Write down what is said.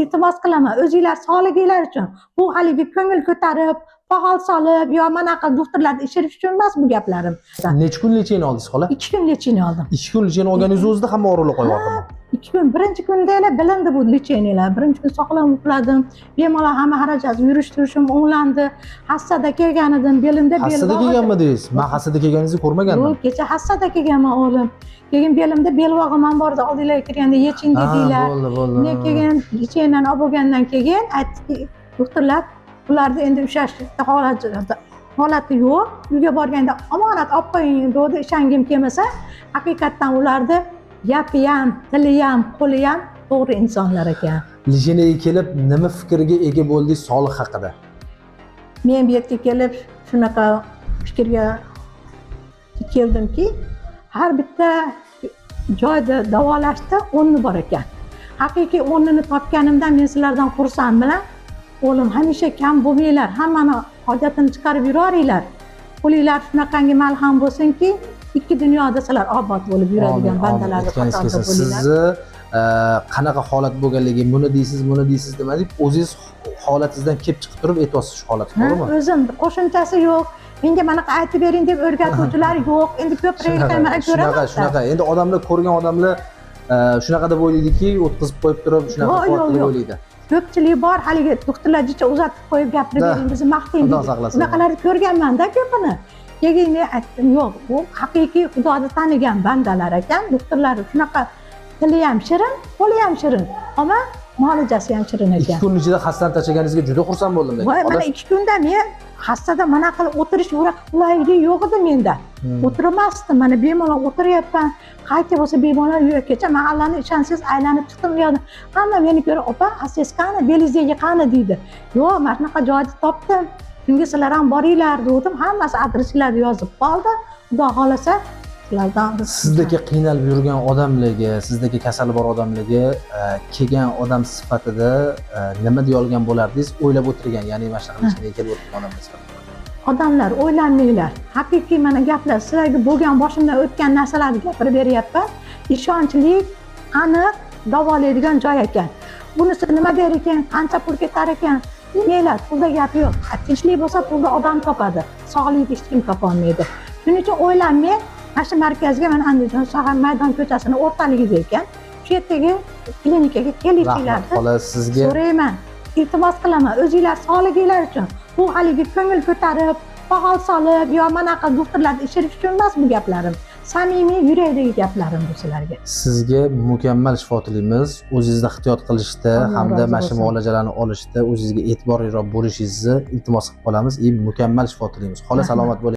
iltimos qilaman, o'zinglar sog'liginglar uchun. Bu haligi ko'ngil ko'tarib, pahol solib, yo manaqa doktorlarni ishirish uchun emas bu gaplarim. Necha kun lecheniya oldingiz xola? 2 kun lecheniya oldim. 2 kun lecheniya olganingiz o'zida hamma og'riqlar qo'yyaptimi? 2 kun, birinchi kundagina bilindi bu lecheniyalar. Birinchi kun sog'lom uxladim, bemalol hamma xarajatni yurish turishim o'nglandi. Hassada kelgan edim, belimda bel. Hassada kelganmidingiz? Men hassada kelganingizni ko'rmaganman. Yo'q, kecha hassada kelganman o'g'lim. Keyin belimda bel bog'im ham bor edi, oldinglarga kirganda yeching dedinglar. Bo'ldi. Keyin lecheniyadan olib bo'lgandan keyin aytdiki, doktorlar ularni endi ushlashda holati yo'q. Uyga borganda omonat olib qo'ying dedi, ishongim kelmasa, haqiqatdan ularni gapi ham, tili ham, qo'li ham to'g'ri insonlar ekan. Lecheniyaga kelib nima fikrga ega bo'ldingiz sog'liq haqida? Men bu yerga kelib shunaqa fikrga keldimki, har bitta joyda davolashda o'rni bor ekan. Haqiqiy o'rnini topganimdan men sizlardan xursandman. O'g'lim, hamisha kam bo'lmanglar, hammani hojatini chiqarib yuboringlar. Qo'linglar shunaqangi malham bo'lsinki, ikki dunyoda sizlar obod bo'lib yuradigan bandalarning qatorida bo'linglar. Sizni qanaqa holat bo'lganligi, buni deysiz demadik, o'zingiz holatingizdan kelib chiqib turib aytyapsiz shu holat, to'g'rimi? O'zim qo'shimchasi yo'q. Menga manaqa aytib bering deb o'rgatuvchilar yo'q. Endi ko'proq mana ko'raman. Shunaqa. Endi odamlar ko'rgan odamlar shunaqa deb o'ylaydiki, o'tkazib qo'yib turib shunaqa holat deb o'ylaydi. Ko'pchilik bor, haligi doktorlar jicha uzatib qo'yib gapirib bering, bizni maqtang deydi. Bunaqalarni ko'rganman-da ko'pini. Keyin men aytdim, yo'q, bu haqiqiy Xudoni tanigan bandalar ekan. Doktorlar shunaqa tili ham shirin, qo'li ham shirin, ammo muolajasi ham shirin ekan. 2 kun ichida hassani tashlaganingizga juda xursand bo'ldim. Voy, mana 2 kunda men hassada mana qilib o'tirish qulaylik yo'q edi menda. O'tirmasdim, mana bemalol o'tiryapman. Qayta bo'lsa bemalol kecha mahallani ishonsiz aylanib chiqdim u yoqda. Hamma meni ko'rib, "Opa, hassangiz qani, belingizdagi qani?" deydi. "Yo'q, mana shunaqa joyni topdim. Shunga sizlar ham boringlar" dedim. Hammasi adreslarni yozib qoldi. Xudo xolasa sizlardan sizdagi qiynalib yurgan odamlarga, sizdagi kasali bor odamlarga kelgan odam sifatida nima deya olgan bo'lardingiz, o'ylab o'tirgan, ya'ni mana shunaqa lecheniyaga kelib o'tirgan odamlar sifatida? Odamlar o'ylanmanglar. Haqiqiy mana gaplar, sizlarga bo'lgan boshimdan o'tgan narsalarni gapirib beryapman. Ishonchli, aniq davolaydigan joy ekan. Bunisi nima der ekan, qancha pul ketar ekan? Demanglar, pulda gap yo'q. Tinchlik bo'lsa pulda odam topadi. Sog'likni hech kim topa olmaydi. Shuning uchun o'ylanmang. Mana shu markazga, mana Andijon shahar maydon ko'chasini o'rtaligida ekan. Shu yerdagi klinikaga kelishinglarni xola sizga so'rayman. Iltimos qilaman, o'zinglar sog'liginglar uchun. Bu haligi ko'ngil ko'tarib, pahol solib, yo manaqa doktorlarni ishirish uchun emas bu gaplarim. Samimiy yurakdagi gaplarim bu sizlarga. Sizga mukammal shifo tilaymiz. O'zingizda ehtiyot qilishda hamda mana shu muolajalarni olishda o'zingizga e'tiborliroq bo'lishingizni iltimos qilib qolamiz. Mukammal shifo tilaymiz. Xola salomat bo'ling.